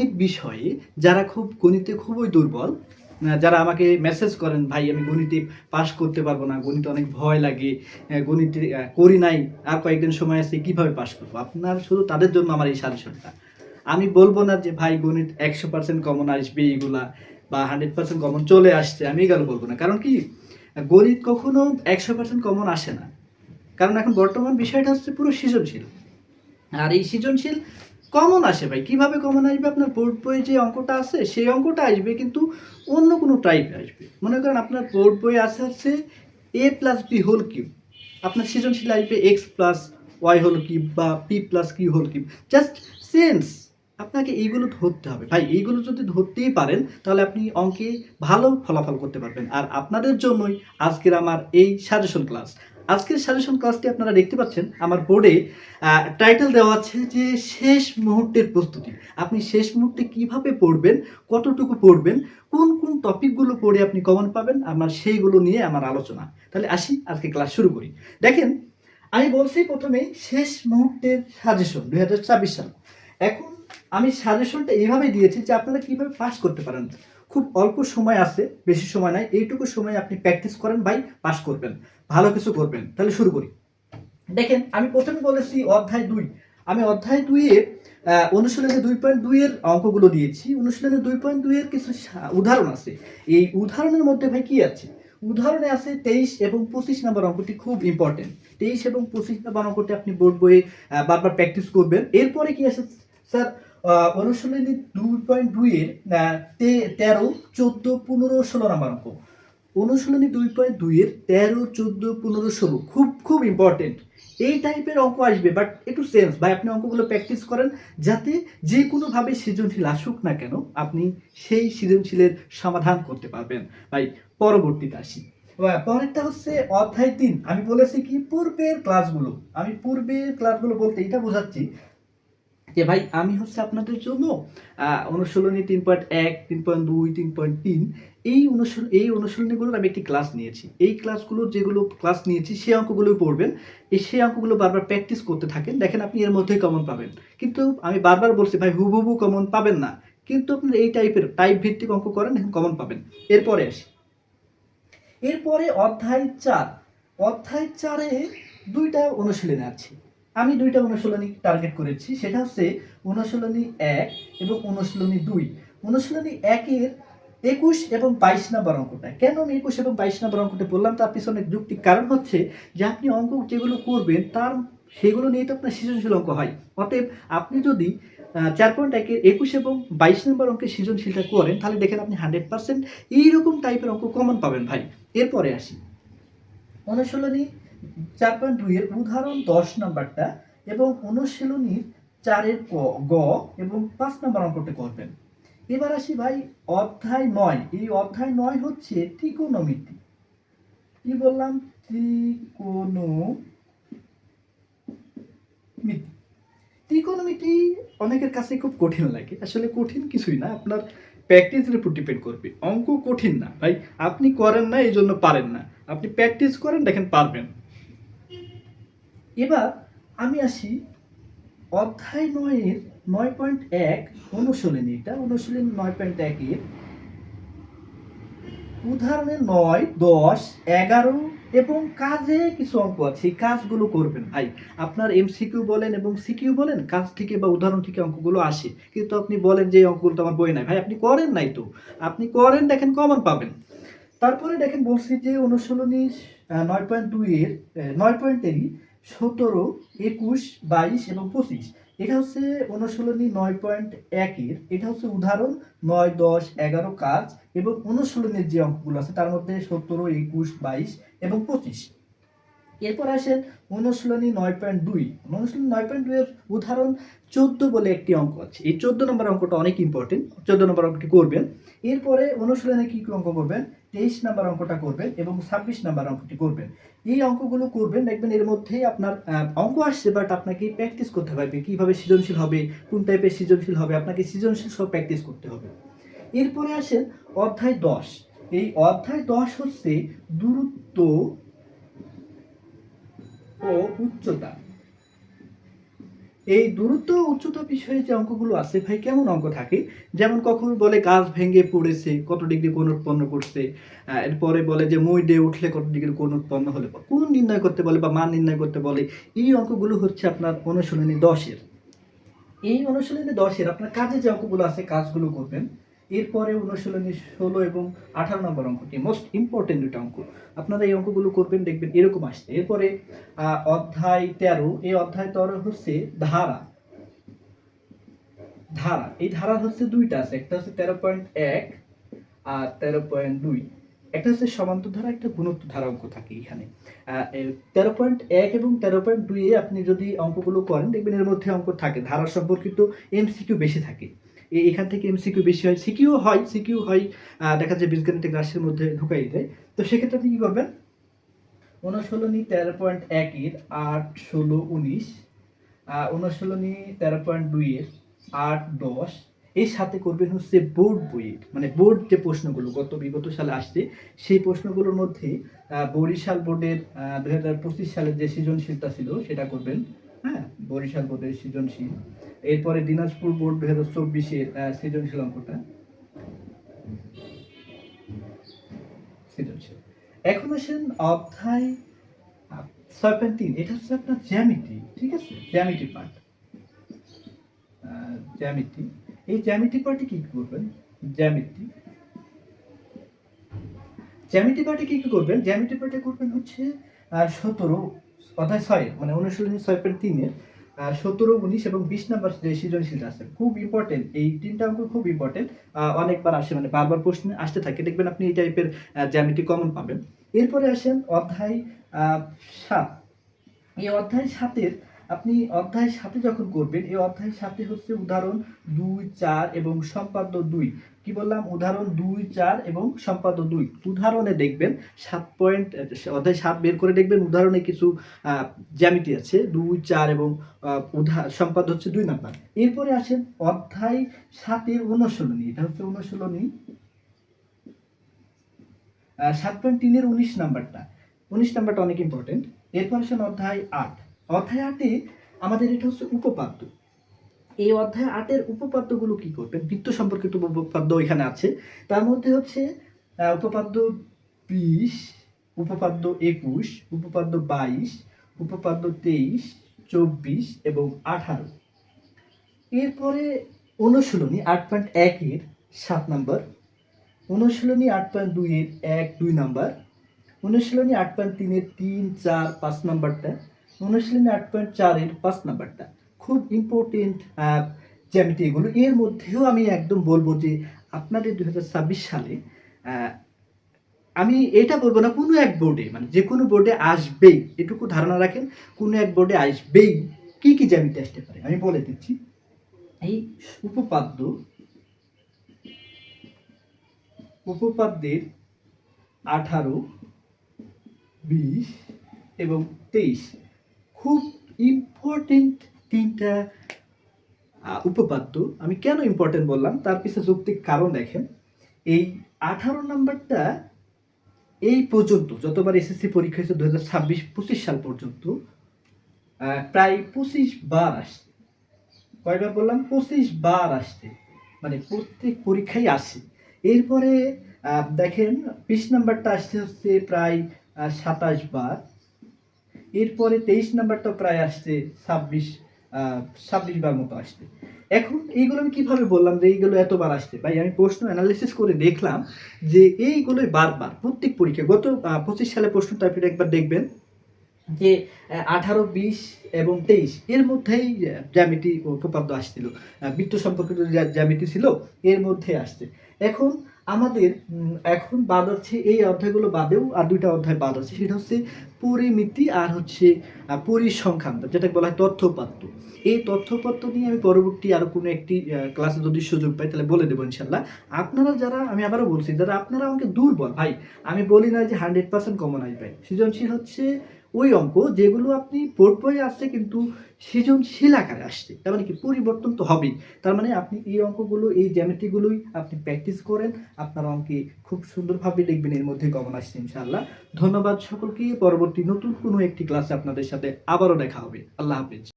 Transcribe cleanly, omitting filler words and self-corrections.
গণিত বিষয়ে যারা গণিতে খুবই দুর্বল, যারা আমাকে মেসেজ করেন, ভাই আমি গণিতে পাস করতে পারবো না, গণিতে অনেক ভয় লাগে, গণিতে করি নাই, আর কয়েকদিন সময় আছে, কিভাবে পাস করবো? আপনার শুধু তাদের জন্য আমার এই সাজেশনটা। আমি বলবো না যে ভাই গণিত 100% কমন আসবে এইগুলা, বা 100% কমন চলে আসছে, আমি এগুলো বলবো না। কারণ কি, গণিত কখনো 100% কমন আসে না। কারণ এখন বর্তমান বিষয়টা হচ্ছে পুরো সৃজনশীল। আর এই সৃজনশীল কমন আসে ভাই, কিভাবে কমন আসবে? আপনার বোর্ড বইয়ে যে অঙ্কটা আছে সেই অঙ্কটা আসবে, কিন্তু অন্য কোনো টাইপে আসবে। মনে করেন আপনার বোর্ড বইয়ে আছে a plus b whole cube, আপনার সৃজনশীল আসবে x plus y whole cube বা p plus q whole cube. Just sense, আপনাকে এইগুলো ধরতে হবে ভাই। এইগুলো যদি ধরতেই পারেন তাহলে আপনি অঙ্কে ভালো ফলাফল করতে পারবেন। আর আপনাদের জন্যই আজকের আমার এই সাজেশন ক্লাস। আজকের সাজেশন ক্লাসটি আপনারা দেখতে পাচ্ছেন আমার বোর্ডে টাইটেল দেওয়া আছে যে শেষ মুহূর্তের প্রস্তুতি। আপনি শেষ মুহূর্তে কিভাবে পড়বেন, কতটুকু পড়বেন, কোন কোন টপিকগুলো পড়ে আপনি কমন পাবেন, আমার সেইগুলো নিয়ে আমার আলোচনা। তাহলে আসি আজকে ক্লাস শুরু করি। দেখেন, আমি বলছি প্রথমেই শেষ মুহূর্তের সাজেশন 2024 সাল। এখন আমি সাজেশনটা এইভাবে দিয়েছি যে আপনারা কিভাবে পাস করতে পারেন। খুব অল্প সময় আছে, বেশি সময় নাই, এইটুকু সময় আপনি প্র্যাকটিস করেন ভাই, পাস করবেন, ভালো কিছু করবেন। তাহলে শুরু করি। দেখেন, আমি প্রথমে বলেছি অধ্যায় 2। আমি অধ্যায় 2 এর অনুশীলনে 2.2 এর অঙ্কগুলো দিয়েছি। অনুশীলনে 2.2 এর কিছু উদাহরণ আছে। এই উদাহরণের মধ্যে ভাই কি আছে? উদাহরণে আছে 23 এবং 25 নম্বর অঙ্কটি খুব ইম্পর্টেন্ট। 23 এবং 25 নম্বর অঙ্কটি আপনি বোর্ড বইয়ে বারবার প্র্যাকটিস করবেন। এরপরে কি আছে স্যার? অনুশীলনী 2.2 এর 13, 14, 15, 16 নম্বর অঙ্ক। অনুশীলনী 2.2 এর 13, 14, 15, 16 খুব খুব ইম্পর্টেন্ট। এই টাইপের অঙ্ক আসবে, বাট একটু সেন্স ভাই, আপনি অঙ্কগুলো প্র্যাকটিস করেন, যাতে যে কোনোভাবে সৃজনশীল আসুক না কেন আপনি সেই সৃজনশীলের সমাধান করতে পারবেন ভাই। পরবর্তীতে আসি। পরেরটা হচ্ছে অধ্যায় 3। আমি বলেছি কি পূর্বের ক্লাসগুলো, আমি পূর্বের ক্লাসগুলো বলতে এটা বোঝাচ্ছি যে ভাই আমি হচ্ছে আপনাদের জন্য অনুশীলনী 3.1, 3.2, 3.3 এই অনুশীলনীগুলোর আমি একটি ক্লাস নিয়েছি। এই ক্লাসগুলো যেগুলো ক্লাস নিয়েছি সেই অঙ্কগুলো পড়বেন, সেই অঙ্কগুলো বারবার প্র্যাকটিস করতে থাকেন, দেখেন আপনি এর মধ্যেই কমন পাবেন। কিন্তু আমি বারবার বলছি ভাই হুবহু কমন পাবেন না, কিন্তু আপনার এই টাইপ ভিত্তিক অঙ্ক করেন, এখন কমন পাবেন। এরপরে আসি। এরপরে অধ্যায় 4। অধ্যায় 4-এ 2টা অনুশীলনী আছে। আমি 2টা অনুশীলনী টার্গেট করেছি, সেটা হচ্ছে অনুশীলনী 1 এবং অনুশীলনী 2। অনুশীলনী 1-এর 21 এবং 22 নম্বর অঙ্কটা। কেন আমি 21 এবং 22 নম্বর অঙ্কটা বললাম, তার পিছনে যুক্তি কারণ হচ্ছে যে আপনি অঙ্ক যেগুলো করবেন সেগুলো নিয়ে তো আপনার সৃজনশীল অঙ্ক হয়। অতএব আপনি যদি 4.1-এর 21 এবং 22 নম্বর অঙ্কের সৃজনশীলটা করেন, তাহলে দেখেন আপনি 100% এইরকম টাইপের অঙ্ক কমন পাবেন ভাই। এরপরে আসি অনুশীলনী 4.2 এর উদাহরণ 10 নাম্বারটা এবং অনুশীলনী 4-এর গ এবং 5 নাম্বার অঙ্কটা করবেন। এবার আসি ভাই অধ্যায় 9। এই অধ্যায় 9 হচ্ছে ত্রিকোণমিতি। কি বললাম? ত্রিকোণমিতি। ত্রিকোণমিতি অনেকের কাছে খুব কঠিন লাগে। আসলে কঠিন কিছুই না, আপনার প্র্যাকটিসের উপর ডিপেন্ড করবে। অঙ্ক কঠিন না ভাই, আপনি করেন না এই জন্য পারেন না, আপনি প্র্যাকটিস করেন, দেখেন পারবেন। এবার আমি আসি অধ্যায় 9-এর 9.1 অনুশীলনী। এটা অনুশীলনী 9.1-এর উদাহরণে 9, 10, 11 এবং কাজে কিছু অঙ্ক আছে, এই কাজগুলো করবেন ভাই। আপনার এমসিকিউ বলেন এবং সিকিউ বলেন, কাজ থেকে বা উদাহরণ থেকে অঙ্কগুলো আসে, কিন্তু আপনি বলেন যে এই অঙ্কগুলো তো আমার বই নাই। ভাই আপনি করেন নাই তো, আপনি করেন, দেখেন কমন পাবেন। তারপরে দেখেন বলছি যে অনুশীলনী 9.2-এর 9.3, 17, 21, 22 এবং 25। এটা হচ্ছে অনুশীলনী 9.1-এর, এটা হচ্ছে উদাহরণ 9, 10, 11 কাজ এবং অনুশীলনের যে অঙ্কগুলো আছে তার মধ্যে 17, 21, 22 এবং 25। এরপর আসেন অনুশীলনী 9.2। অনুশীলনী 9.2 এর উদাহরণ 14 বলে একটি অঙ্ক আছে। এই 14 নম্বর অঙ্কটা অনেক ইম্পর্টেন্ট, 14 নম্বর অঙ্কটি করবেন। এরপরে অনুশীলনে কি অঙ্ক করবেন? 23 নম্বর অঙ্কটা করবেন এবং 26 নম্বর অঙ্কটি করবেন। এই অঙ্কগুলো করবেন, দেখবেন এর মধ্যেই আপনার অঙ্ক আসছে, বাট আপনাকে প্র্যাকটিস করতে হবে কিভাবে সৃজনশীল হবে, কোন টাইপের সৃজনশীল হবে, আপনাকে সৃজনশীল সব প্র্যাকটিস করতে হবে। এরপরে আসেন অধ্যায় 10। এই অধ্যায় 10 হচ্ছে দূরত্ব ও উচ্চতা। এই দূরত্ব উচ্চতা বিষয়ে যে অঙ্কগুলো আছে ভাই কেমন অঙ্ক থাকে, যেমন কখন বলে গাছ ভেঙে পড়েছে কত ডিগ্রি কোণ উৎপন্ন করছে, এরপরে বলে যে মই দিয়ে উঠলে কত ডিগ্রি কোণ উৎপন্ন হলে কোণ নির্ণয় করতে বলে বা মান নির্ণয় করতে বলে। এই অঙ্কগুলো হচ্ছে আপনার অনুশীলনী 10-এর। এই অনুশীলনী 10-এর আপনার কাজে যে অঙ্কগুলো আছে কাজগুলো করবেন। এরপরে অনুশীলনী 16 এবং 18 নম্বর অঙ্কটি মোস্ট ইম্পর্টেন্ট দুটো অঙ্ক, আপনারা এই অঙ্কগুলো করবেন দেখবেন এরকম আসছে। এরপরে অধ্যায় 13, এই অধ্যায় 13 হচ্ছে ধারা। ধারা, এই ধারা হচ্ছে দুইটা আছে, একটা হচ্ছে 13.1 আর 13.2। একটা হচ্ছে সমান্তর ধারা, একটা গুণোত্তর ধারা অঙ্ক থাকে এখানে। 13.1 এবং 13.2 এ আপনি যদি অঙ্কগুলো করেন দেখবেন এর মধ্যে অঙ্ক থাকে, ধারা সম্পর্কিত এমসিকিউ বেশি থাকে। এখান থেকে এমসিকিউ বেশি হয়, সিকিউ হয় দেখা যায় বীজগণিতিক রাশির মধ্যে ঢুকাই দেয়। তো সেক্ষেত্রে আপনি কি করবেন, অনুশীলনী 13.1 এর 8, 16, 19, অনুশীলনী 13.2 এর 8, 10, এর সাথে করবেন হচ্ছে বোর্ড বইয়ের, মানে বোর্ড যে প্রশ্নগুলো বিগত সালে আসছে সেই প্রশ্নগুলোর মধ্যে বরিশাল বোর্ডের 2025 সালের যে সৃজনশীলতা ছিল সেটা করবেন। হ্যাঁ, বরিশাল বোর্ডের সৃজনশীল। এরপরে দিনাজপুর বোর্ড 2024-এর সৃজনশীল অঙ্কটা সৃজনশীল। এখন আসেন অধ্যায় 6.3, এটা হচ্ছে আপনার জ্যামিতি, ঠিক আছে, জ্যামিতি পার্ট। জ্যামিতি, এই জ্যামিতি পার্টে কি করবেন, জ্যামিতি পার্টে কি করবেন, জ্যামিতি পার্টে করবেন হচ্ছে 17 অধ্যায় 6 মানে অনুশীলনী 6.3-এর 17, 19 এবং 20 নাম্বার যে সৃজনশীল আছে খুব ইম্পর্টেন্ট, এই তিনটা অঙ্ক খুব ইম্পর্টেন্ট, অনেকবার আসে, মানে বারবার প্রশ্ন আসতে থাকে, দেখবেন আপনি এই টাইপের জ্যামিতি কমন পাবেন। এরপরে আসেন অধ্যায় 7, এই অধ্যায় 7-এর আপনি অধ্যায় 7 যখন করবেন, এই অধ্যায় 7 হচ্ছে উদাহরণ 2, 4 এবং সম্পাদ্য 2। কি বললাম, উদাহরণ 2, 4 এবং সম্পাদ্য 2। উদাহরণে দেখবেন 7 পয়েন্ট, অধ্যায় 7 বের করে দেখবেন উদাহরণে কিছু জ্যামিতি আছে 2, 4 এবং সম্পাদ্য হচ্ছে 2 নাম্বার। এরপরে আসেন অধ্যায় 7-এর অনুশীলনী, এটা হচ্ছে অনুশীলনী 7.3-এর 19 নাম্বারটা, 19 নাম্বারটা অনেক ইম্পর্টেন্ট। এরপর আসেন অধ্যায় 8, অধ্যায় 8-এ আমাদের এটা হচ্ছে উপপাদ্য। এই অধ্যায় 8-এর উপপাদ্যগুলো কি করবেন, বৃত্ত সম্পর্কিত উপপাদ্য এখানে আছে, তার মধ্যে হচ্ছে উপপাদ্য 20, উপপাদ্য 21, উপপাদ্য 22, উপপাদ্য 23, 24 এবং 18। এরপরে অনুশীলনী 8.1-এর 7 নম্বর, অনুশীলনী 8.2-এর 1, 2 নাম্বার, অনুশীলনী 8.3-এর 3, 4, 5 নাম্বারটা, অনুশীলনী 8.4-এর 5 নাম্বারটা খুব ইম্পর্টেন্ট জ্যামিতি এগুলো। এর মধ্যেও আমি একদম বলবো যে আপনাদের 2026 সালে আমি এটা বলবো না কোনো এক বোর্ডে, মানে যে কোনো বোর্ডে আসবেই, এটুকু ধারণা রাখেন, কোনো এক বোর্ডে আসবেই। কি কি জ্যামিতি আসতে পারে আমি বলে দিচ্ছি। এই উপপাদ্যের 18, 20 এবং 23 খুব ইম্পর্টেন্ট তিনটা উপপাদ্য। আমি কেন ইম্পর্টেন্ট বললাম তার পিছনে যৌক্তিক কারণ দেখেন। এই 18 নাম্বারটা এই পর্যন্ত যতবার এসএসসি পরীক্ষা হয়েছে 2026-25 সাল পর্যন্ত প্রায় 25 বার আসছে। কয়বার বললাম, 25 বার আসছে, মানে প্রত্যেক পরীক্ষায় আসে। এরপরে দেখেন 20 নাম্বারটা আসছে হচ্ছে প্রায় 27 বার। এরপরে 23 নাম্বারটা প্রায় আসছে 26 বার মতো আসছে। এখন এইগুলো আমি কিভাবে বললাম যে এইগুলো এতবার আসছে, ভাই আমি প্রশ্ন অ্যানালিসিস করে দেখলাম যে এইগুলোই বারবার প্রত্যেক পরীক্ষা গত 25 সালে প্রশ্নটা আপনি একবার দেখবেন যে 18, 20 এবং 23 এর মধ্যেই জ্যামিতি উপপাদ্য আসছিল, বৃত্ত সম্পর্কিত জ্যামিতি ছিল এর মধ্যে আসছে। এখন আমাদের এখন বাদ আছে এই অধ্যায়গুলো বাদেও আর দুইটা অধ্যায় বাদ আছে, সেটা হচ্ছে পরিমিতি আর হচ্ছে পরিসংখ্যান, যেটা বলা হয় তথ্যপাত্য। এই তথ্যপাত্য নিয়ে আমি পরবর্তী আরো কোনো একটি ক্লাসে যদি সুযোগ পাই তাহলে বলে দেবো ইনশাল্লাহ। আপনারা যারা, আমি আবারও বলছি, যারা আপনারা আমাকে দুর্বল ভাই, আমি বলি না যে 100% কমন আসবে। সৃজনশীল হচ্ছে ওই অঙ্ক যেগুলো আপনি বোর্ড বইয়ে আসছে কিন্তু সৃজনশীল আকারে আসছে, তার মানে কি পরিবর্তন তো হবেই। তার মানে আপনি এই অঙ্কগুলো, এই জ্যামিতিগুলোই আপনি প্র্যাকটিস করেন, আপনার অঙ্কে খুব সুন্দরভাবে লিখবেন, এর মধ্যে কমন আসছে ইনশাআল্লাহ। ধন্যবাদ সকলকে, পরবর্তী নতুন কোনো একটি ক্লাসে আপনাদের সাথে আবারও দেখা হবে। আল্লাহ হাফেজ।